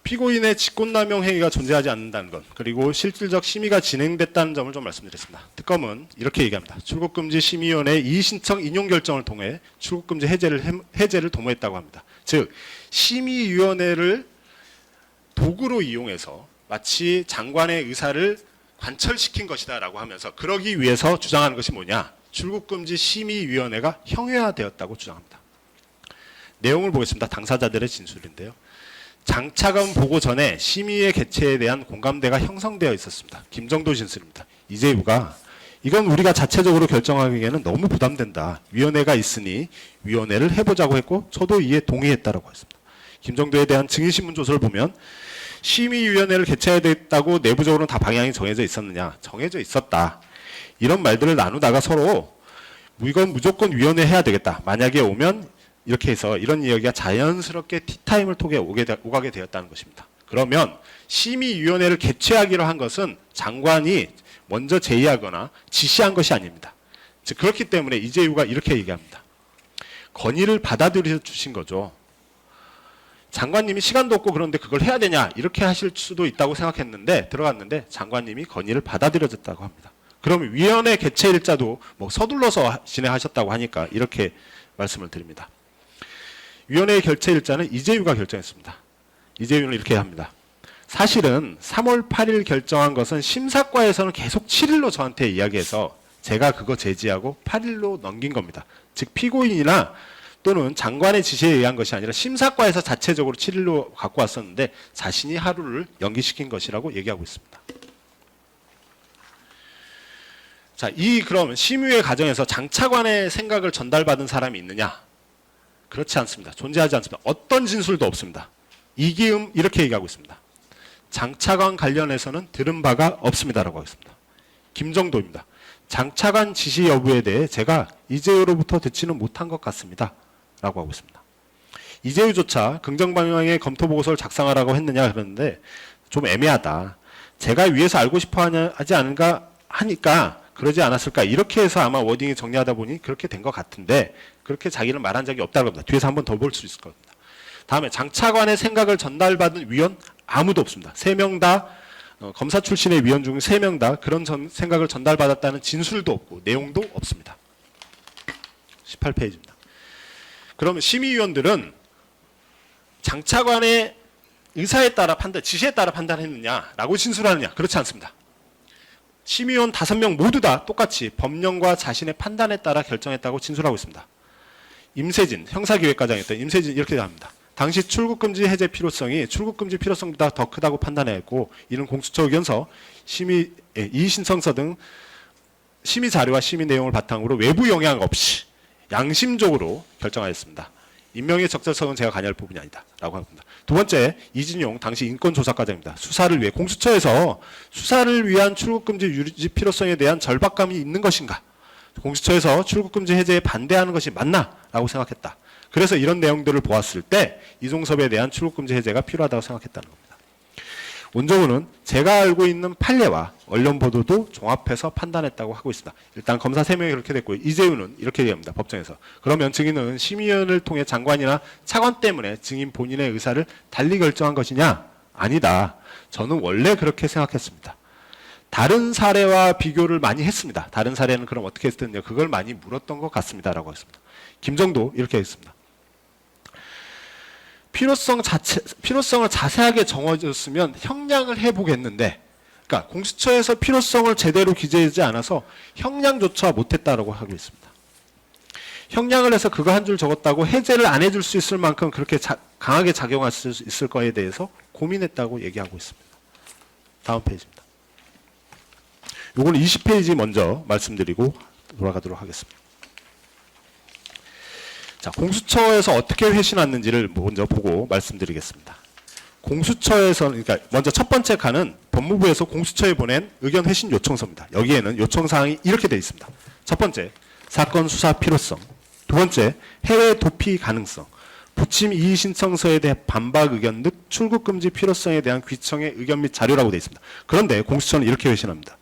피고인의 직권남용 행위가 존재하지 않는다는 것, 그리고 실질적 심의가 진행됐다는 점을 좀 말씀드렸습니다. 특검은 이렇게 얘기합니다. 출국금지 심의위원회 이의신청 인용 결정을 통해 출국금지 해제를 도모했다고 합니다. 즉 심의위원회를 도구로 이용해서 마치 장관의 의사를 관철시킨 것이다라고 하면서 그러기 위해서 주장하는 것이 뭐냐? 출국금지 심의위원회가 형해화되었다고 주장합니다. 내용을 보겠습니다. 당사자들의 진술인데요. 장차관 보고 전에 심의의 개최에 대한 공감대가 형성되어 있었습니다. 김정도 진술입니다. 이재유가 이건 우리가 자체적으로 결정하기에는 너무 부담된다. 위원회가 있으니 위원회를 해보자고 했고 저도 이에 동의했다라고 했습니다. 김정도에 대한 증인신문 조서를 보면 심의위원회를 개최해야 됐다고 내부적으로는 다 방향이 정해져 있었느냐? 정해져 있었다. 이런 말들을 나누다가 서로 이건 무조건 위원회 해야 되겠다. 만약에 오면 이렇게 해서 이런 이야기가 자연스럽게 티타임을 통해 오가게 되었다는 것입니다. 그러면 심의위원회를 개최하기로 한 것은 장관이 먼저 제의하거나 지시한 것이 아닙니다. 즉 그렇기 때문에 이재유가 이렇게 얘기합니다. 건의를 받아들여 주신 거죠. 장관님이 시간도 없고 그런데 그걸 해야 되냐 이렇게 하실 수도 있다고 생각했는데 들어갔는데 장관님이 건의를 받아들여졌다고 합니다. 그러면 위원회 개최 일자도 뭐 서둘러서 진행하셨다고 하니까 이렇게 말씀을 드립니다. 위원회의 결체 일자는 이재유가 결정했습니다. 이재유는 이렇게 합니다. 사실은 3월 8일 결정한 것은 심사과에서는 계속 7일로 저한테 이야기해서 제가 그거 제지하고 8일로 넘긴 겁니다. 즉 피고인이나 또는 장관의 지시에 의한 것이 아니라 심사과에서 자체적으로 7일로 갖고 왔었는데 자신이 하루를 연기시킨 것이라고 얘기하고 있습니다. 자, 그럼 심의회 과정에서 장차관의 생각을 전달받은 사람이 있느냐? 그렇지 않습니다. 존재하지 않습니다. 어떤 진술도 없습니다. 이기음 이렇게 얘기하고 있습니다. 장차관 관련해서는 들은 바가 없습니다라고 하겠습니다. 김정도입니다. 장차관 지시 여부에 대해 제가 이재유로부터 듣지는 못한 것 같습니다. 라고 하고 있습니다. 이재유조차 긍정방향의 검토보고서를 작성하라고 했느냐 그러는데 좀 애매하다. 제가 위에서 알고 싶어 하지 않은가 하니까 그러지 않았을까 이렇게 해서 아마 워딩이 정리하다 보니 그렇게 된 것 같은데 그렇게 자기는 말한 적이 없다고 합니다. 뒤에서 한번 더 볼 수 있을 겁니다. 다음에 장차관의 생각을 전달받은 위원 아무도 없습니다. 3명 다 검사 출신의 위원 중 3명 다 그런 생각을 전달받았다는 진술도 없고 내용도 없습니다. 18페이지입니다. 그러면 심의위원들은 장차관의 의사에 따라 지시에 따라 판단했느냐라고 진술하느냐? 그렇지 않습니다. 심의위원 5명 모두 다 똑같이 법령과 자신의 판단에 따라 결정했다고 진술하고 있습니다. 임세진 형사기획과장이었던 임세진 이렇게 합니다. 당시 출국금지 해제 필요성이 출국금지 필요성보다 더 크다고 판단했고 이는 공수처 의견서, 이의신청서 등 심의 자료와 심의 내용을 바탕으로 외부 영향 없이 양심적으로 결정하였습니다. 임명의 적절성은 제가 관여할 부분이 아니다. 라고 합니다. 두 번째, 이진용 당시 인권조사과장입니다. 수사를 위해 공수처에서 수사를 위한 출국금지 유지 필요성에 대한 절박감이 있는 것인가? 공수처에서 출국금지 해제에 반대하는 것이 맞나? 라고 생각했다. 그래서 이런 내용들을 보았을 때 이종섭에 대한 출국금지 해제가 필요하다고 생각했다는 겁니다. 원정우는 제가 알고 있는 판례와 언론 보도도 종합해서 판단했다고 하고 있습니다. 일단 검사 3명이 그렇게 됐고요. 이재유는 이렇게 얘기합니다. 법정에서. 그러면 증인은 심의위원을 통해 장관이나 차관 때문에 증인 본인의 의사를 달리 결정한 것이냐? 아니다. 저는 원래 그렇게 생각했습니다. 다른 사례와 비교를 많이 했습니다. 다른 사례는 그럼 어떻게 했었냐? 그걸 많이 물었던 것 같습니다. 라고 했습니다. 김정도 이렇게 했습니다. 필요성을 자세하게 정해줬으면 형량을 해보겠는데, 그러니까 공수처에서 필요성을 제대로 기재하지 않아서 형량조차 못했다라고 하고 있습니다. 형량을 해서 그거 한 줄 적었다고 해제를 안 해줄 수 있을 만큼 그렇게 강하게 작용할 수 있을 거에 대해서 고민했다고 얘기하고 있습니다. 다음 페이지입니다. 요거는 20페이지 먼저 말씀드리고 돌아가도록 하겠습니다. 자, 공수처에서 어떻게 회신왔는지를 먼저 보고 말씀드리겠습니다. 공수처에서는, 그러니까 먼저 첫 번째 칸은 법무부에서 공수처에 보낸 의견 회신 요청서입니다. 여기에는 요청사항이 이렇게 되어 있습니다. 첫 번째, 사건 수사 필요성. 두 번째, 해외 도피 가능성. 부침 이의 신청서에 대한 반박 의견 등 출국 금지 필요성에 대한 귀청의 의견 및 자료라고 되어 있습니다. 그런데 공수처는 이렇게 회신합니다.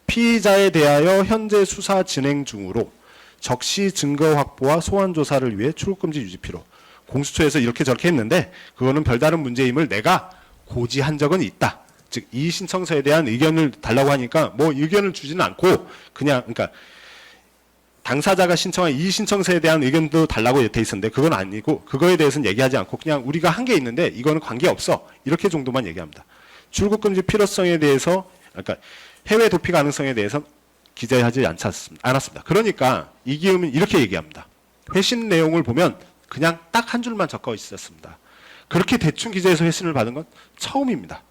피의자에 대하여 현재 수사 진행 중으로 적시 증거 확보와 소환 조사를 위해 출국 금지 유지 필요. 공수처에서 이렇게 저렇게 했는데 그거는 별다른 문제임을 내가 고지한 적은 있다. 즉 이의 신청서에 대한 의견을 달라고 하니까 뭐 의견을 주지는 않고 그냥 그러니까 당사자가 신청한 이의 신청서에 대한 의견도 달라고 돼 있었는데 그건 아니고 그거에 대해서는 얘기하지 않고 그냥 우리가 한 게 있는데 이거는 관계없어. 이렇게 정도만 얘기합니다. 출국 금지 필요성에 대해서 그러니까 해외 도피 가능성에 대해서 기재하지 않았습니다. 그러니까 이기음은 이렇게 얘기합니다. 회신 내용을 보면 그냥 딱 한 줄만 적혀 있었습니다. 그렇게 대충 기재해서 회신을 받은 건 처음입니다.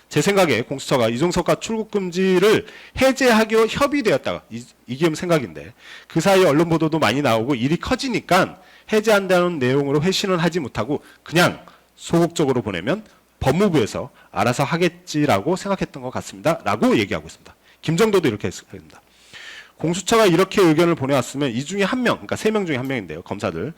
제 생각에 공수처가 이종석과 출국 금지를 해제하기로 협의되었다가 이기음 생각인데 그 사이 언론 보도도 많이 나오고 일이 커지니까 해제한다는 내용으로 회신을 하지 못하고 그냥 소극적으로 보내면 법무부에서 알아서 하겠지라고 생각했던 것 같습니다. 라고 얘기하고 있습니다. 김정도도 이렇게 했습니다. 공수처가 이렇게 의견을 보내왔으면 이 중에 한 명, 그러니까 3명 중에 한 명인데요. 검사들.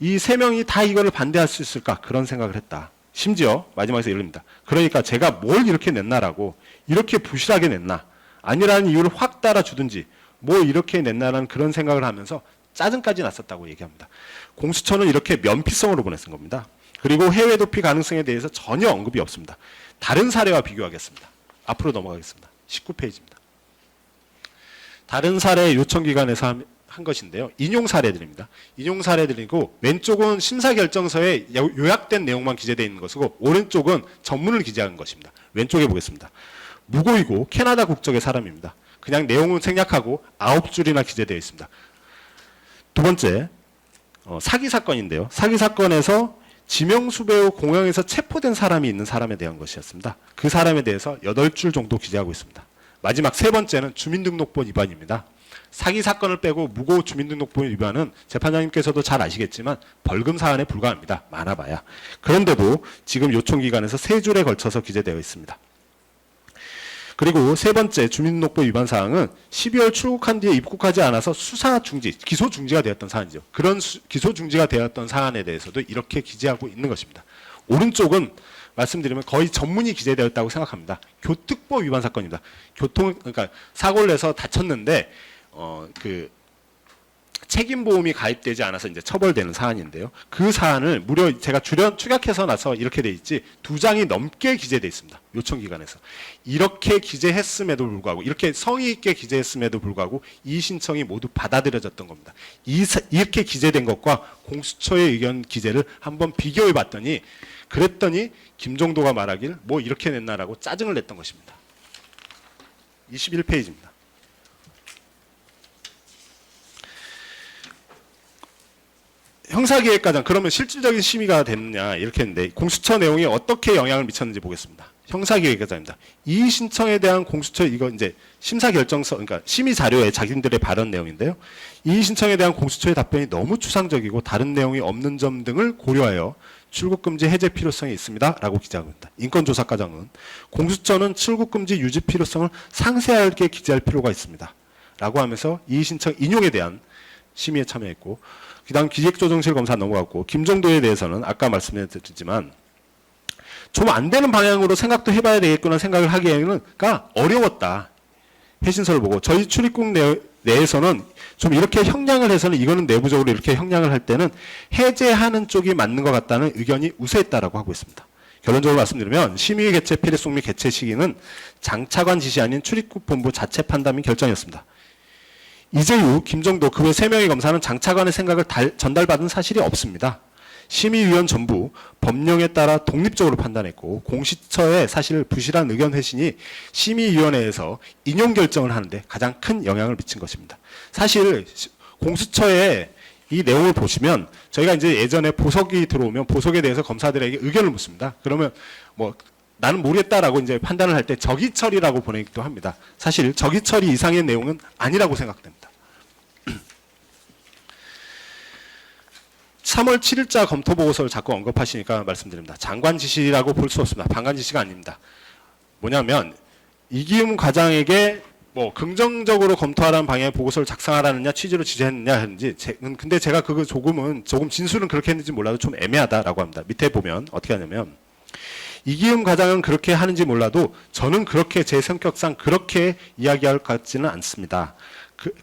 이 3명이 다 이거를 반대할 수 있을까? 그런 생각을 했다. 심지어 마지막에서 이릅니다. 그러니까 제가 뭘 이렇게 냈나라고 이렇게 부실하게 냈나 아니라는 이유를 확 따라주든지 뭐 이렇게 냈나라는 그런 생각을 하면서 짜증까지 났었다고 얘기합니다. 공수처는 이렇게 면피성으로 보냈은 겁니다. 그리고 해외 도피 가능성에 대해서 전혀 언급이 없습니다. 다른 사례와 비교하겠습니다. 앞으로 넘어가겠습니다. 19페이지입니다. 다른 사례 요청기관에서 한 것인데요. 인용 사례들입니다. 인용 사례들이고 왼쪽은 심사결정서에 요약된 내용만 기재되어 있는 것이고 오른쪽은 전문을 기재한 것입니다. 왼쪽에 보겠습니다. 무고이고 캐나다 국적의 사람입니다. 그냥 내용은 생략하고 9줄이나 기재되어 있습니다. 두 번째 사기 사건인데요. 사기 사건에서 지명수 배우 공영에서 체포된 사람이 있는 사람에 대한 것이었습니다. 그 사람에 대해서 8줄 정도 기재하고 있습니다. 마지막 세 번째는 주민등록번 위반입니다. 사기 사건을 빼고 무고 주민등록번 위반은 재판장님께서도 잘 아시겠지만 벌금 사안에 불과합니다. 많아봐야. 그런데도 지금 요청기관에서 3줄에 걸쳐서 기재되어 있습니다. 그리고 세 번째 주민등록법 위반 사항은 12월 출국한 뒤에 입국하지 않아서 수사 중지, 기소 중지가 되었던 사안이죠. 그런 기소 중지가 되었던 사안에 대해서도 이렇게 기재하고 있는 것입니다. 오른쪽은 말씀드리면 거의 전문이 기재되었다고 생각합니다. 교특법 위반 사건입니다. 그러니까 사고를 내서 다쳤는데 책임보험이 가입되지 않아서 이제 처벌되는 사안인데요. 그 사안을 무려 제가 축약해서 나서 이렇게 돼 있지 2장이 넘게 기재돼 있습니다. 요청기관에서. 이렇게 기재했음에도 불구하고 이렇게 성의 있게 기재했음에도 불구하고 이 신청이 모두 받아들여졌던 겁니다. 이렇게 기재된 것과 공수처의 의견 기재를 한번 비교해 봤더니 그랬더니 김종도가 말하길 뭐 이렇게 냈나라고 짜증을 냈던 것입니다. 21페이지입니다. 형사기획과장 그러면 실질적인 심의가 됐느냐 이렇게 했는데 공수처 내용이 어떻게 영향을 미쳤는지 보겠습니다. 형사기획과장입니다. 이 신청에 대한 공수처 이거 이제 심사결정서 그러니까 심의 자료에 자기들의 발언 내용인데요. 이 신청에 대한 공수처의 답변이 너무 추상적이고 다른 내용이 없는 점 등을 고려하여 출국금지 해제 필요성이 있습니다라고 기재합니다. 인권조사과장은 공수처는 출국금지 유지 필요성을 상세하게 기재할 필요가 있습니다라고 하면서 이 신청 인용에 대한 심의에 참여했고 그다음 기획조정실 검사 넘어갔고 김정도에 대해서는 아까 말씀드렸지만 좀 안 되는 방향으로 생각도 해봐야 되겠구나 생각을 하기에는가 어려웠다. 회신서를 보고 저희 출입국 내에서는 좀 이렇게 형량을 해서는 이거는 내부적으로 이렇게 형량을 할 때는 해제하는 쪽이 맞는 것 같다는 의견이 우세했다라고 하고 있습니다. 결론적으로 말씀드리면 심의 개최 필요성 및 개최 시기는 장차관 지시 아닌 출입국 본부 자체 판단 및 결정이었습니다. 이재유, 김정도 그 외 3명의 검사는 장차관의 생각을 전달받은 사실이 없습니다. 심의위원 전부 법령에 따라 독립적으로 판단했고 공수처의 사실 부실한 의견 회신이 심의위원회에서 인용 결정을 하는데 가장 큰 영향을 미친 것입니다. 사실 공수처의 이 내용을 보시면 저희가 이제 예전에 보석이 들어오면 보석에 대해서 검사들에게 의견을 묻습니다. 그러면 뭐 나는 모르겠다라고 이제 판단을 할 때 적의처리라고 보내기도 합니다. 사실 적의처리 이상의 내용은 아니라고 생각됩니다. 3월 7일자 검토 보고서를 자꾸 언급하시니까 말씀드립니다. 장관 지시라고 볼 수 없습니다. 방관 지시가 아닙니다. 뭐냐면 이기훈 과장에게 뭐 긍정적으로 검토하라는 방향의 보고서를 작성하라느냐 취지로 지시했느냐 하는지 근데 제가 그거 조금 진술은 그렇게 했는지 몰라도 좀 애매하다라고 합니다. 밑에 보면 어떻게 하냐면 이기훈 과장은 그렇게 하는지 몰라도 저는 그렇게 제 성격상 그렇게 이야기할 것 같지는 않습니다.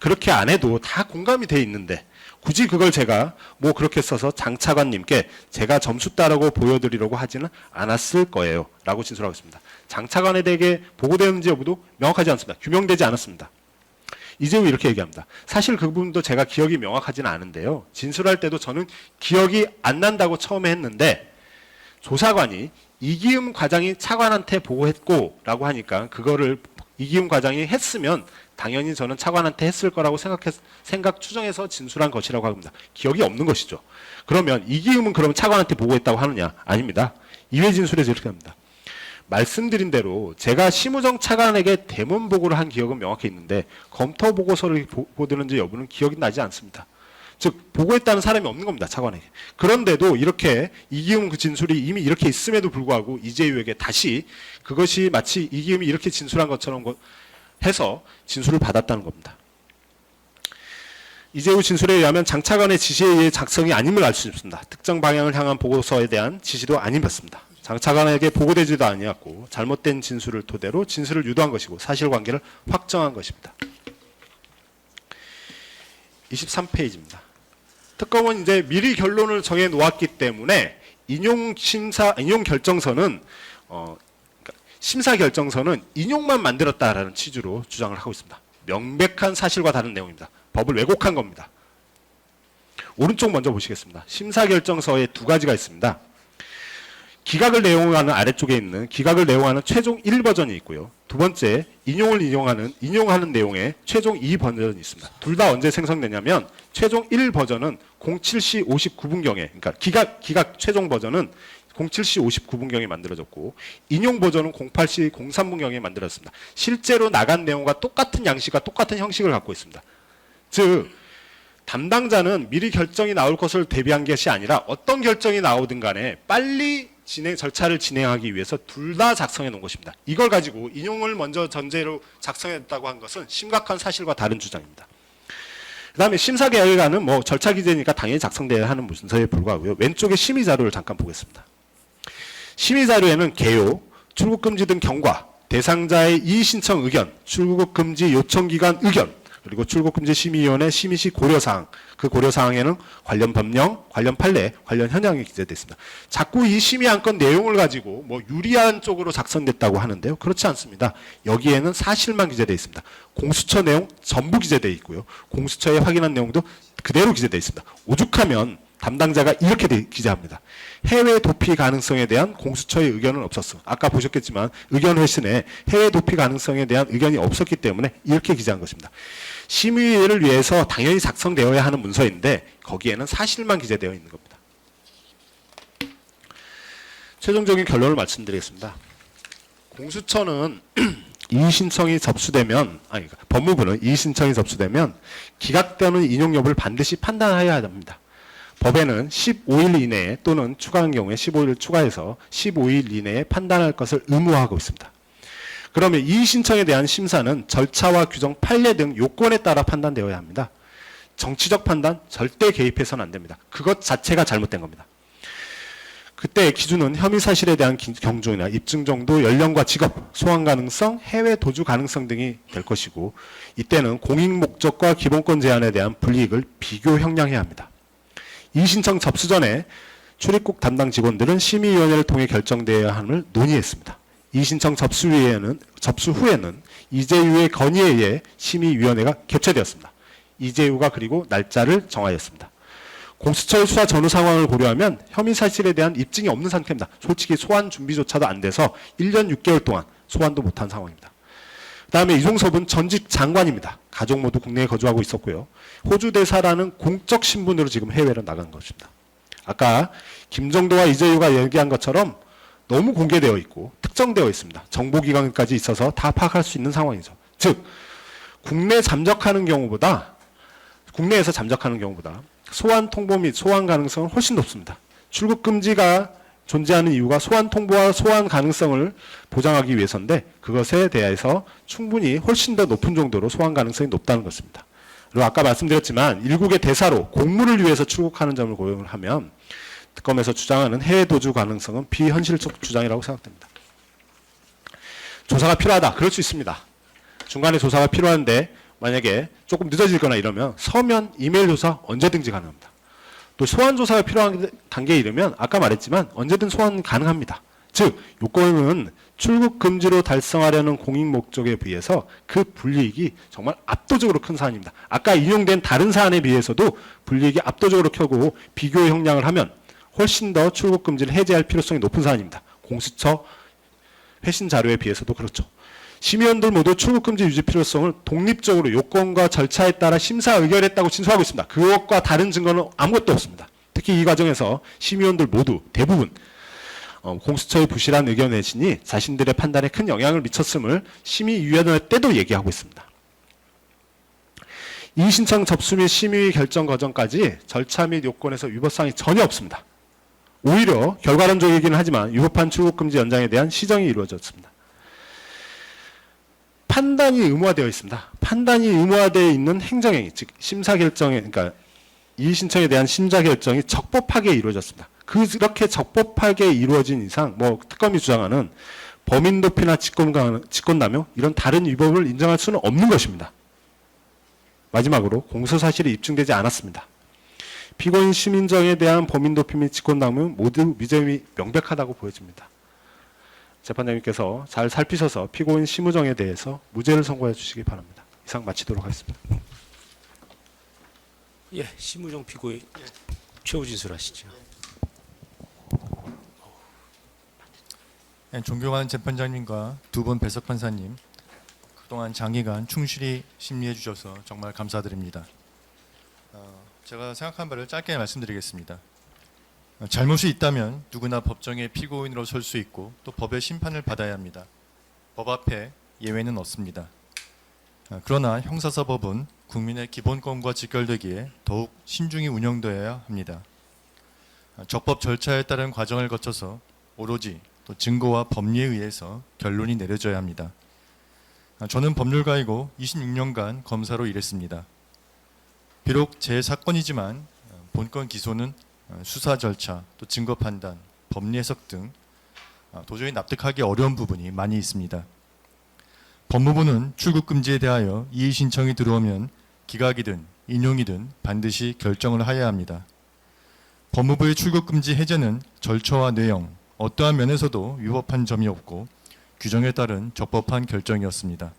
그렇게 안 해도 다 공감이 돼 있는데 굳이 그걸 제가 뭐 그렇게 써서 장 차관님께 제가 점수 따라고 보여드리려고 하지는 않았을 거예요 라고 진술하고 있습니다. 장 차관에 대해 보고되는지 여부도 명확하지 않습니다. 규명되지 않았습니다. 이재우 이렇게 얘기합니다. 사실 그 부분도 제가 기억이 명확하지는 않은데요. 진술할 때도 저는 기억이 안 난다고 처음에 했는데 조사관이 이기훈 과장이 차관한테 보고했고 라고 하니까 그거를 이기훈 과장이 했으면 당연히 저는 차관한테 했을 거라고 추정해서 진술한 것이라고 합니다. 기억이 없는 것이죠. 그러면 이기훈은 그럼 차관한테 보고했다고 하느냐? 아닙니다. 이회 진술에서 이렇게 합니다. 말씀드린 대로 제가 심우정 차관에게 대면 보고를 한 기억은 명확히 있는데 검토 보고서를 보드는지 여부는 기억이 나지 않습니다. 즉 보고했다는 사람이 없는 겁니다. 차관에게. 그런데도 이렇게 이기훈 그 진술이 이미 이렇게 있음에도 불구하고 이재유에게 다시 그것이 마치 이기훈이 이렇게 진술한 것처럼 해서 진술을 받았다는 겁니다. 이재우 진술에 의하면 장 차관의 지시에 의해 작성이 아님을 알 수 있습니다. 특정 방향을 향한 보고서에 대한 지시도 아님이었습니다. 장 차관에게 보고되지도 아니었고 잘못된 진술을 토대로 진술을 유도한 것이고 사실관계를 확정한 것입니다. 23페이지입니다. 특검은 이제 미리 결론을 정해 놓았기 때문에 인용 결정서는 심사 결정서는 인용만 만들었다라는 취지로 주장을 하고 있습니다. 명백한 사실과 다른 내용입니다. 법을 왜곡한 겁니다. 오른쪽 먼저 보시겠습니다. 심사 결정서에 두 가지가 있습니다. 기각을 내용하는 아래쪽에 있는 기각을 내용하는 최종 1버전이 있고요. 두 번째 인용하는 내용의 최종 2버전이 있습니다. 둘 다 언제 생성되냐면 최종 1버전은 07시 59분경에 그러니까 기각 최종 버전은 07시 59분경에 만들어졌고 인용 버전은 08시 03분경에 만들어졌습니다. 실제로 나간 내용과 똑같은 양식과 똑같은 형식을 갖고 있습니다. 즉 담당자는 미리 결정이 나올 것을 대비한 것이 아니라 어떤 결정이 나오든 간에 빨리 절차를 진행하기 위해서 둘 다 작성해 놓은 것입니다. 이걸 가지고 인용을 먼저 전제로 작성했다고 한 것은 심각한 사실과 다른 주장입니다. 그 다음에 심사 결과는 뭐 절차 기재니까 당연히 작성돼야 하는 문서에 불과하고요. 왼쪽에 심의 자료를 잠깐 보겠습니다. 심의 자료에는 개요, 출국 금지 등 경과, 대상자의 이의 신청 의견, 출국 금지 요청 기간 의견, 그리고 출국금지 심의위원회 심의 시 고려사항, 그 고려사항에는 관련 법령, 관련 판례, 관련 현황이 기재되어 있습니다. 자꾸 이 심의 안건 내용을 가지고 뭐 유리한 쪽으로 작성됐다고 하는데요. 그렇지 않습니다. 여기에는 사실만 기재되어 있습니다. 공수처 내용 전부 기재되어 있고요. 공수처에 확인한 내용도 그대로 기재되어 있습니다. 오죽하면 담당자가 이렇게 기재합니다. 해외 도피 가능성에 대한 공수처의 의견은 없었어. 아까 보셨겠지만 의견 회신에 해외 도피 가능성에 대한 의견이 없었기 때문에 이렇게 기재한 것입니다. 심의를 위해서 당연히 작성되어야 하는 문서인데 거기에는 사실만 기재되어 있는 겁니다. 최종적인 결론을 말씀드리겠습니다. 공수처는 이의신청이 접수되면 법무부는 이의신청이 접수되면 기각 또는 인용 여부를 반드시 판단해야 합니다. 법에는 15일 이내에 또는 추가한 경우에 15일 추가해서 15일 이내에 판단할 것을 의무화하고 있습니다. 그러면 이의 신청에 대한 심사는 절차와 규정, 판례 등 요건에 따라 판단되어야 합니다. 정치적 판단 절대 개입해서는 안 됩니다. 그것 자체가 잘못된 겁니다. 그때 기준은 혐의 사실에 대한 경중이나 입증 정도, 연령과 직업, 소환 가능성, 해외 도주 가능성 등이 될 것이고 이때는 공익 목적과 기본권 제한에 대한 불이익을 비교 형량해야 합니다. 이 신청 접수 전에 출입국 담당 직원들은 심의위원회를 통해 결정되어야 함을 논의했습니다. 이 신청 접수 후에는 이재유의 건의에 의해 심의위원회가 개최되었습니다. 이재유가 그리고 날짜를 정하였습니다. 공수처의 수사 전후 상황을 고려하면 혐의 사실에 대한 입증이 없는 상태입니다. 솔직히 소환 준비조차도 안 돼서 1년 6개월 동안 소환도 못한 상황입니다. 그 다음에 이종섭은 전직 장관입니다. 가족 모두 국내에 거주하고 있었고요. 호주 대사라는 공적 신분으로 지금 해외로 나간 것입니다. 아까 김정도와 이재유가 얘기한 것처럼 너무 공개되어 있고 특정되어 있습니다. 정보기관까지 있어서 다 파악할 수 있는 상황이죠. 즉 국내에서 잠적하는 경우보다 소환 통보 및 소환 가능성은 훨씬 높습니다. 출국 금지가 존재하는 이유가 소환 통보와 소환 가능성을 보장하기 위해서인데 그것에 대해서 충분히 훨씬 더 높은 정도로 소환 가능성이 높다는 것입니다. 그리고 아까 말씀드렸지만 일국의 대사로 공무를 위해서 출국하는 점을 고려를 하면 특검에서 주장하는 해외 도주 가능성은 비현실적 주장이라고 생각됩니다. 조사가 필요하다. 그럴 수 있습니다. 중간에 조사가 필요한데 만약에 조금 늦어지거나 이러면 서면 이메일 조사 언제든지 가능합니다. 또 소환 조사가 필요한 단계에 이르면 아까 말했지만 언제든 소환 가능합니다. 즉 요건은 출국 금지로 달성하려는 공익 목적에 비해서 그 불이익이 정말 압도적으로 큰 사안입니다. 아까 인용된 다른 사안에 비해서도 불이익이 압도적으로 크고 비교 형량을 하면 훨씬 더 출국 금지를 해제할 필요성이 높은 사안입니다. 공수처 회신 자료에 비해서도 그렇죠. 심의원들 모두 출국금지 유지 필요성을 독립적으로 요건과 절차에 따라 심사 의결했다고 진술하고 있습니다. 그것과 다른 증거는 아무것도 없습니다. 특히 이 과정에서 심의원들 모두 대부분 공수처의 부실한 의견 내신이 자신들의 판단에 큰 영향을 미쳤음을 심의위원회 때도 얘기하고 있습니다. 이의신청 접수 및 심의 결정 과정까지 절차 및 요건에서 위법사항이 전혀 없습니다. 오히려 결과론적이기는 하지만 위법한 출국금지 연장에 대한 시정이 이루어졌습니다. 판단이 의무화되어 있습니다. 판단이 의무화되어 있는 행정행위, 즉 심사 결정에, 그러니까 이의 신청에 대한 심사 결정이 적법하게 이루어졌습니다. 그렇게 적법하게 이루어진 이상, 뭐 특검이 주장하는 범인 도피나 직권남용 이런 다른 위법을 인정할 수는 없는 것입니다. 마지막으로 공소 사실이 입증되지 않았습니다. 피고인 심인정에 대한 범인 도피 및 직권남용 모두 미점이 명백하다고 보여집니다. 재판장님께서 잘 살피셔서 피고인 심우정에 대해서 무죄를 선고해 주시기 바랍니다. 이상 마치도록 하겠습니다. 예, 심우정 피고인 최후 진술하시죠. 네, 존경하는 재판장님과 두 분 배석 판사님, 그동안 장기간 충실히 심리해 주셔서 정말 감사드립니다. 제가 생각한 바를 짧게 말씀드리겠습니다. 잘못이 있다면 누구나 법정의 피고인으로 설 수 있고 또 법의 심판을 받아야 합니다. 법 앞에 예외는 없습니다. 그러나 형사사법은 국민의 기본권과 직결되기에 더욱 신중히 운영되어야 합니다. 적법 절차에 따른 과정을 거쳐서 오로지 또 증거와 법리에 의해서 결론이 내려져야 합니다. 저는 법률가이고 26년간 검사로 일했습니다. 비록 제 사건이지만 본건 기소는 수사 절차, 또 증거 판단, 법리 해석 등 도저히 납득하기 어려운 부분이 많이 있습니다. 법무부는 출국 금지에 대하여 이의 신청이 들어오면 기각이든 인용이든 반드시 결정을 하여야 합니다. 법무부의 출국 금지 해제는 절차와 내용, 어떠한 면에서도 위법한 점이 없고 규정에 따른 적법한 결정이었습니다.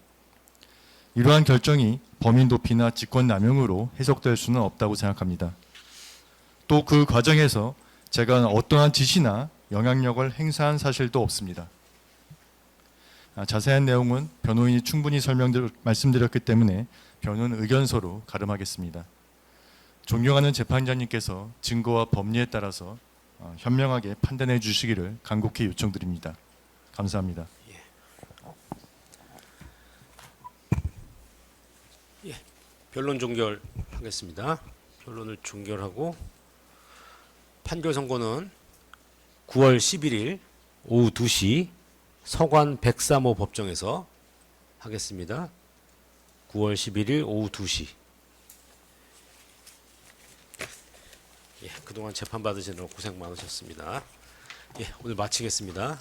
이러한 결정이 범인 도피나 직권남용으로 해석될 수는 없다고 생각합니다. 또 그 과정에서 제가 어떠한 지시나 영향력을 행사한 사실도 없습니다. 자세한 내용은 변호인이 충분히 말씀드렸기 때문에 변호인 의견서로 가름하겠습니다. 존경하는 재판장님께서 증거와 법리에 따라서 현명하게 판단해 주시기를 간곡히 요청드립니다. 감사합니다. 변론 종결하겠습니다. 변론을 종결하고 판결 선고는 9월 11일 오후 2시 서관 103호 법정에서 하겠습니다. 9월 11일 오후 2시. 예, 그동안 재판 받으시느라 고생 많으셨습니다. 예, 오늘 마치겠습니다.